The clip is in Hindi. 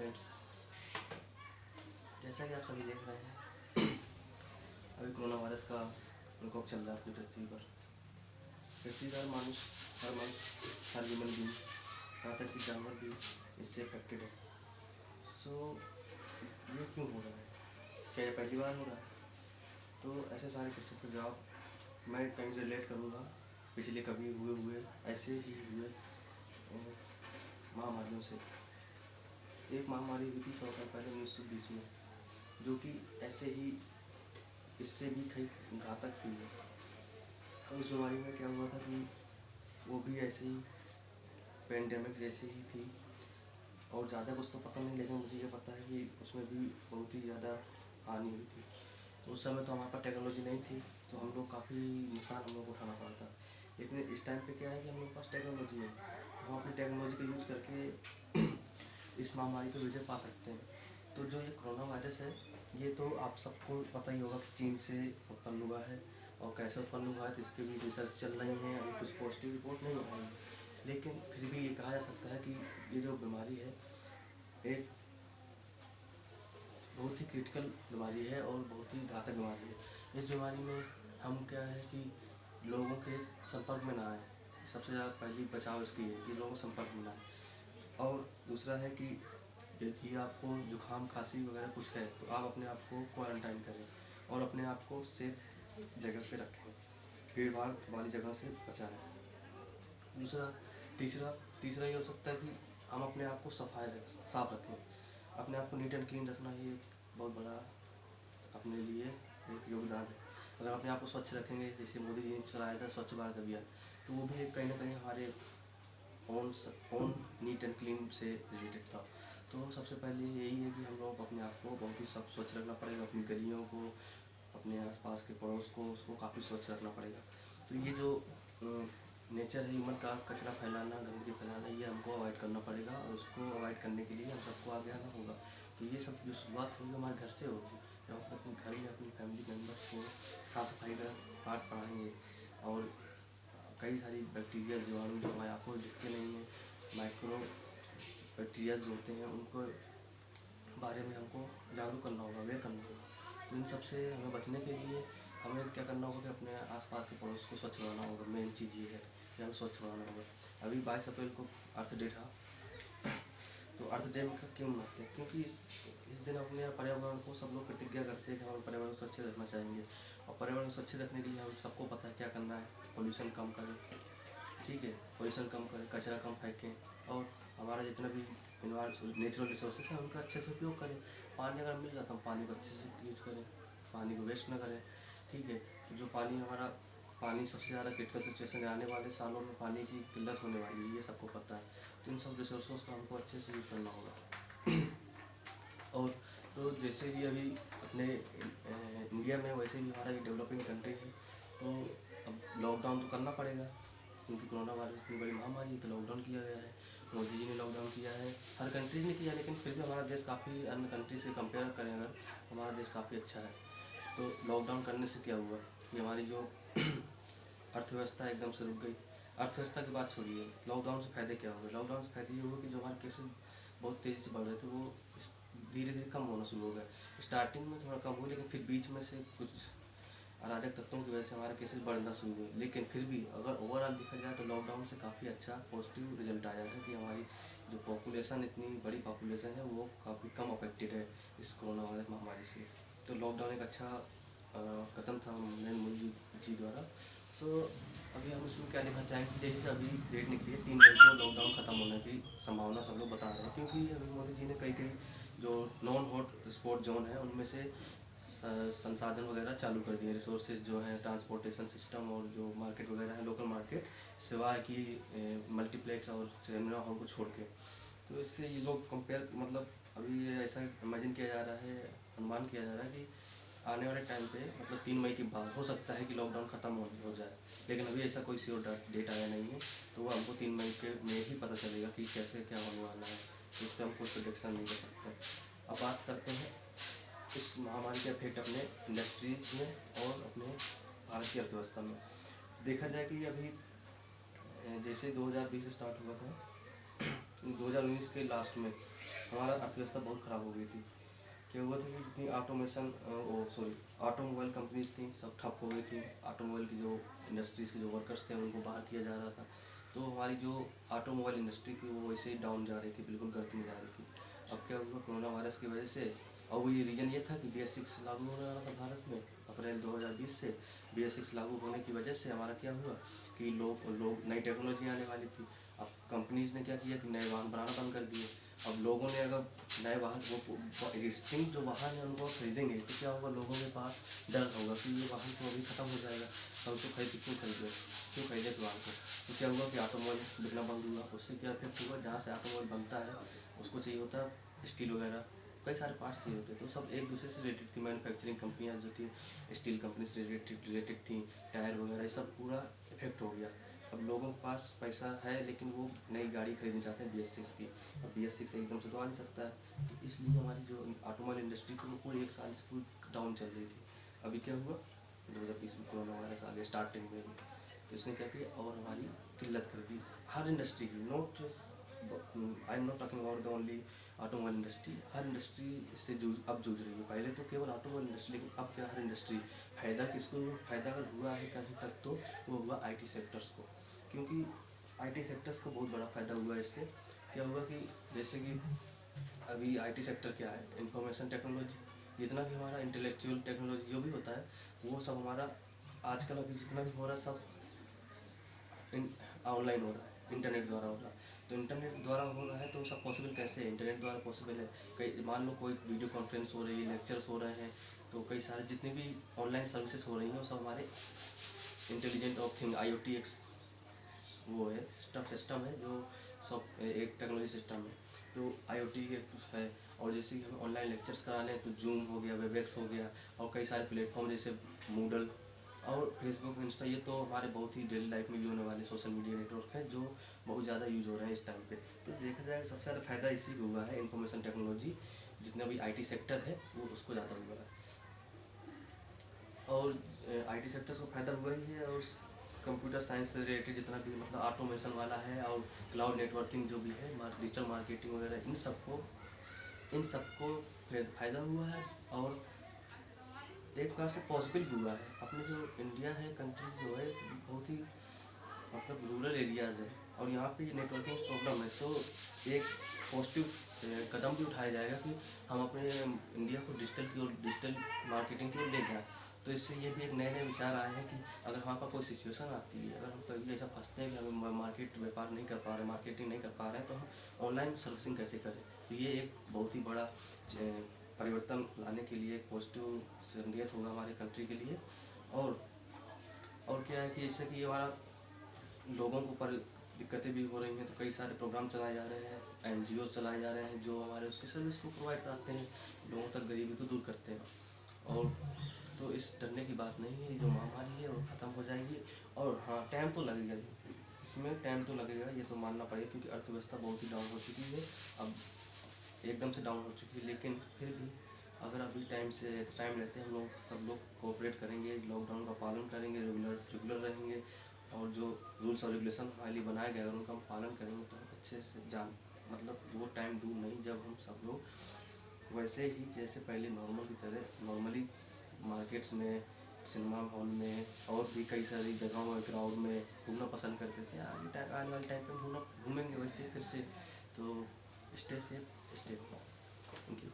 फ्रेंड्स, जैसा कि आप सभी देख रहे हैं अभी कोरोना वायरस का प्रकोप चल रहा है अपनी पृथ्वी पर। पृथ्वी का हर ह्यूमन बींग, यहाँ तक कि जानवर भी इससे अफेक्टेड है। सो ये क्यों हो रहा है? क्या ये पहली बार हो रहा है? तो ऐसे सारे किस्से का जवाब मैं कहीं रिलेट करूँगा पिछले कभी हुए ऐसे ही हुए महामारियों से। एक महामारी हुई थी 100 साल पहले 1920 में, जो कि ऐसे ही इससे भी कई घातक थी। उस बीमारी में क्या हुआ था कि वो भी ऐसे ही पेंडेमिक जैसे ही थी, और ज़्यादा कुछ तो पता नहीं, लेकिन मुझे ये पता है कि उसमें भी बहुत ही ज़्यादा हानि हुई थी। तो उस समय तो हमारे पास टेक्नोलॉजी नहीं थी, तो हम लोग काफ़ी नुकसान हम लोग को उठाना पड़ा था। लेकिन इस टाइम पे क्या है कि हम लोग के पास टेक्नोलॉजी है, तो हम अपनी टेक्नोलॉजी का यूज़ करके इस महामारी पर विजय पा सकते हैं। तो जो ये कोरोना वायरस है, ये तो आप सबको पता ही होगा कि चीन से उत्पन्न हुआ है, और कैसे उत्पन्न हुआ है तो इस पर भी रिसर्च चल रही है। अभी कुछ पॉजिटिव रिपोर्ट नहीं आ रही है, लेकिन फिर भी ये कहा जा सकता है कि ये जो बीमारी है एक बहुत ही क्रिटिकल बीमारी है और बहुत ही घातक बीमारी है। इस बीमारी में हम क्या है कि लोगों के संपर्क में ना आए, सबसे ज़्यादा पहली बचाव इसकी है कि लोगों के संपर्क में ना आए। और दूसरा है कि यदि आपको जुकाम खांसी वगैरह कुछ है तो आप अपने आप को क्वारंटाइन करें और अपने आप को सेफ जगह पे रखें, भीड़ भाड़ वाली जगह से बचाएं। दूसरा तीसरा ये हो सकता है कि हम अपने आप को साफ रखें। अपने आप को नीट एंड क्लीन रखना ये बहुत बड़ा अपने लिए एक योगदान है। अगर अपने आप को स्वच्छ रखेंगे, जैसे मोदी जी ने चलाया था स्वच्छ भारत अभियान, तो वो भी कहीं ना कहीं हमारे ओन नीट एंड क्लीन से रिलेटेड था। तो सबसे पहले यही है कि हम लोग अपने आप को बहुत ही सब स्वच्छ रखना पड़ेगा, अपनी गलियों को, अपने आसपास के पड़ोस को, उसको काफ़ी स्वच्छ रखना पड़ेगा। तो ये जो नेचर है ह्यूमन का, कचरा फैलाना, गंदगी फैलाना, ये हमको अवॉइड करना पड़ेगा, और उसको अवॉइड करने के लिए हम सबको आगे आना होगा। तो ये सब जो शुरुआत होगी हमारे घर से होगी, जब हम अपने घर में अपनी फैमिली मेम्बर्स को साफ सफाई का पाठ पढ़ाएंगे, और कई सारी बैक्टीरिया जीवाणु जो हमारे आँखों में दिखते नहीं हैं, माइक्रो बैक्टीरिया जो होते हैं, उनको बारे में हमको जागरूक करना होगा, अवेयर करना होगा। तो इन सब से हमें बचने के लिए हमें क्या करना होगा कि अपने आसपास के पड़ोस को स्वच्छ बनाना होगा। मेन चीज़ ये है कि हमें स्वच्छ बनाना होगा। अभी 22 अप्रैल को अर्थ डे था, तो अर्थ डे का क्यों मनाते हैं? क्योंकि इस दिन अपने पर्यावरण को सब लोग प्रतिज्ञा करते हैं कि हम पर्यावरण को स्वच्छ रखना चाहेंगे, और पर्यावरण को स्वच्छ रखने के लिए हम सबको पता है क्या करना है। पोल्यूशन कम करें, ठीक है, पोल्यूशन कम करें, कचरा कम फेंकें, और हमारा जितना भी नेचुरल रिसोर्सेज है उनका अच्छे से उपयोग करें। पानी अगर मिल जाता है, पानी को अच्छे से यूज करें, पानी को वेस्ट ना करें, ठीक है। तो जो पानी सबसे ज़्यादा क्रिटिकल सिचुएशन है, आने वाले सालों में पानी की किल्लत होने वाली है, ये सबको पता है। तो इन सब रिसोर्सेज का हमको अच्छे से यूज़ करना होगा। और तो जैसे कि अभी अपने इंडिया में, वैसे भी हमारा एक डेवलपिंग कंट्री है, तो अब लॉकडाउन तो करना पड़ेगा, क्योंकि कोरोना वायरस इतनी बड़ी महामारी है, तो लॉकडाउन किया गया है। मोदी जी ने लॉकडाउन किया है, हर कंट्री ने किया, लेकिन फिर भी हमारा देश काफ़ी अन्य कंट्री से कंपेयर करें अगर, हमारा देश काफ़ी अच्छा है। तो लॉकडाउन करने से क्या हुआ कि हमारी जो अर्थव्यवस्था एकदम से रुक गई। अर्थव्यवस्था की बात छोड़िए, लॉकडाउन से फ़ायदे क्या हुए? लॉकडाउन से फ़ायदे ये हुए कि जो हमारे केसेस बहुत तेज़ी से बढ़ रहे थे, वो धीरे धीरे कम होना शुरू हो गया। स्टार्टिंग में थोड़ा कम हुआ, लेकिन फिर बीच में से कुछ अराजक तत्वों की वजह से हमारे केसेस बढ़ना शुरू हुए। लेकिन फिर भी अगर ओवरऑल देखा जाए तो लॉकडाउन से काफ़ी अच्छा पॉजिटिव रिजल्ट आया है कि हमारी जो पॉपुलेशन, इतनी बड़ी पॉपुलेशन है, वो काफ़ी कम अफेक्टेड है इस कोरोना वायरस महामारी से। तो लॉकडाउन एक अच्छा कदम था नरेंद्र मोदी जी द्वारा। सो अभी हम इसमें क्या देखना चाहेंगे, जैसे अभी डेट निकली है 3 मई को लॉकडाउन ख़त्म होने की संभावना सब लोग बता रहे हैं, क्योंकि अभी मोदी जी ने कई जो नॉन हॉट स्पॉट जोन है उनमें से संसाधन वगैरह चालू कर दिए, रिसोर्सेज जो हैं, ट्रांसपोर्टेशन सिस्टम, और जो मार्केट वगैरह है, लोकल मार्केट, सिवाय कि मल्टीप्लेक्स और सिनेमा हॉल को छोड़ के। तो इससे ये लोग कंपेयर, मतलब अभी ये ऐसा इमेजिन किया जा रहा है, अनुमान किया जा रहा है कि आने वाले टाइम पे, मतलब 3 मई के बाद हो सकता है कि लॉकडाउन ख़त्म हो जाए, लेकिन अभी ऐसा कोई श्योर डेट आया नहीं है। तो वो हमको 3 मई के में ही पता चलेगा कि कैसे क्या होने वाला है, तो इस पर हम कोई प्रोडिक्शन नहीं कर सकते। अब बात करते हैं इस महामारी के इफेक्ट अपने इंडस्ट्रीज में और अपने भारत की अर्थव्यवस्था में। देखा जाए कि अभी जैसे 2020 स्टार्ट हुआ था, 2019 के लास्ट में हमारा अर्थव्यवस्था बहुत ख़राब हो गई थी। क्या हुआ था कि जितनी ऑटोमोबाइल कंपनीज थी सब ठप हो गई थी। ऑटोमोबाइल की जो इंडस्ट्रीज़ के जो वर्कर्स थे उनको बाहर किया जा रहा था। तो हमारी जो ऑटोमोबाइल इंडस्ट्री थी वो वैसे ही डाउन जा रही थी, बिल्कुल गर्त में जा रही थी। अब क्या हुआ कोरोना वायरस की वजह से, और वो ये रीज़न ये था कि BS6 लागू होने वाला था भारत में अप्रैल 2020 से। BS6 लागू होने की वजह से हमारा क्या हुआ कि लोग नई टेक्नोलॉजी आने वाली थी। अब कंपनीज ने क्या किया कि नए वाहन बनाना बंद कर दिए। अब लोगों ने अगर नए वाहन वो एग्जिस्टिंग जो वाहन है उनको खरीदेंगे तो क्या होगा, लोगों के पास डर होगा कि ये वाहन तो अभी ख़त्म हो जाएगा, हम तो क्यों खरीदे इस वाहन को। तो क्या हुआ कि ऑटोमोबाइल बिकना बंद हुआ। उससे क्या इफेक्ट हुआ, जहाँ से ऑटोमोबाइल बनता है उसको चाहिए होता है स्टील वगैरह, कई सारे पार्ट्स चाहिए होते, तो सब एक दूसरे से रिलेटेड थी। मैन्युफैक्चरिंग कंपनियाँ जो थी स्टील कंपनी से रिलेटेड थी, टायर वगैरह ये सब पूरा इफेक्ट हो गया। अब लोगों के पास पैसा है लेकिन वो नई गाड़ी खरीदना चाहते हैं BS6 की। अब BS6 एकदम से तो आ नहीं सकता है, तो इसलिए हमारी जो ऑटोमोबाइल इंडस्ट्री थी वो पूरी एक साल से पूरी डाउन चल रही थी। अभी क्या हुआ 2020 में कोरोना वायरस आ गया स्टार्टिंग में ही, तो इसने क्या किया और हमारी किल्लत कर दी हर इंडस्ट्री की। Not I am not talking about the only automobile industry. Her industry इससे अब जूझ रही है। पहले तो केवल ऑटोमोबाइल इंडस्ट्री, लेकिन अब क्या हर इंडस्ट्री। फ़ायदा किसको हुआ, फ़ायदा अगर हुआ है कहीं तक तो वो हुआ IT सेक्टर्स को, क्योंकि IT सेक्टर्स को बहुत बड़ा फ़ायदा हुआ इससे। क्या हुआ कि जैसे कि अभी IT सेक्टर क्या है, इंफॉर्मेशन टेक्नोलॉजी, जितना भी हमारा इंटेलेक्चुअल टेक्नोलॉजी जो भी होता है वो सब हमारा आजकल अभी जितना भी हो रहा है सब ऑनलाइन हो रहा है, इंटरनेट द्वारा हो रहा है। तो इंटरनेट द्वारा हो रहा है तो सब पॉसिबल कैसे है, इंटरनेट द्वारा पॉसिबल है। कई मान लो कोई वीडियो कॉन्फ्रेंस हो रही है, लेक्चर्स हो रहे हैं, तो कई सारे जितनी भी ऑनलाइन सर्विसेज हो रही हैं वो सब हमारे इंटेलिजेंट ऑफ थिंग IoT एक वो है सिस्टम है जो सब एक टेक्नोलॉजी सिस्टम है। तो IoT एक है। और जैसे कि हम ऑनलाइन लेक्चर्स करा लें तो जूम हो गया, वेबएक्स हो गया, और कई सारे प्लेटफॉर्म जैसे मूडल और फेसबुक, इंस्टा, ये तो हमारे बहुत ही डेली लाइफ में यूज होने वाले सोशल मीडिया नेटवर्क हैं जो बहुत ज़्यादा यूज हो रहे हैं इस टाइम पे। तो देखा जाए सबसे ज़्यादा फायदा इसी को हुआ है, इंफॉर्मेशन टेक्नोलॉजी जितना भी IT सेक्टर है वो उसको ज़्यादा हुआ है। और IT सेक्टर को फ़ायदा हुआ ही है। और कंप्यूटर साइंस से रिलेटेड जितना भी मतलब ऑटोमेशन वाला है और क्लाउड नेटवर्किंग जो भी है, डिजिटल मार्केटिंग वगैरह, इन सबको फ़ायदा हुआ है। और एक प्रकार से पॉसिबल भी हुआ है। अपने जो इंडिया है कंट्री जो है बहुत ही मतलब रूरल एरियाज़ है और यहाँ पे नेटवर्किंग प्रॉब्लम है, तो एक पॉजिटिव कदम भी उठाया जाएगा कि हम अपने इंडिया को डिजिटल मार्केटिंग की ओर ले जाएँ। तो इससे ये भी एक नए नए विचार आए हैं कि अगर वहाँ पर कोई सिचुएशन आती है, अगर हम कभी ऐसा फंसते हैं कि हम मार्केट व्यापार नहीं कर पा रहे, मार्केटिंग नहीं कर पा रहे हैं, तो हम ऑनलाइन सर्विसिंग कैसे करें। तो ये एक बहुत ही बड़ा परिवर्तन लाने के लिए एक पॉजिटिव संकेत होगा हमारे कंट्री के लिए। और क्या है कि जैसे कि हमारा लोगों को पर दिक्कतें भी हो रही हैं, तो कई सारे प्रोग्राम चलाए जा रहे हैं, NGO चलाए जा रहे हैं जो हमारे उसकी सर्विस को प्रोवाइड कराते हैं, लोगों तक गरीबी को दूर करते हैं। और तो इस डरने की बात नहीं है, जो महामारी है वो ख़त्म हो जाएगी। और हाँ, टाइम तो लगेगा ही, इसमें टाइम तो लगेगा, ये तो मानना पड़ेगा, क्योंकि अर्थव्यवस्था बहुत ही डाउन हो चुकी है, अब एकदम से डाउन हो चुकी है। लेकिन फिर भी अगर अभी टाइम लेते हैं हम लोग, सब लोग कोऑपरेट करेंगे, लॉकडाउन का पालन करेंगे, रेगुलर रहेंगे, और जो रूल्स और रेगुलेशन हाईली बनाए गए अगर उनका हम पालन करेंगे तो अच्छे से मतलब वो टाइम दूर नहीं जब हम सब लोग वैसे ही जैसे पहले नॉर्मल की तरह नॉर्मली मार्केट्स में, सिनेमा हॉल में और भी कई सारी जगहों में, क्राउड में घूमना पसंद करते थे। आने वाले टाइम पे घूमेंगे वैसे फिर से। तो stay safe, stay home. Thank you.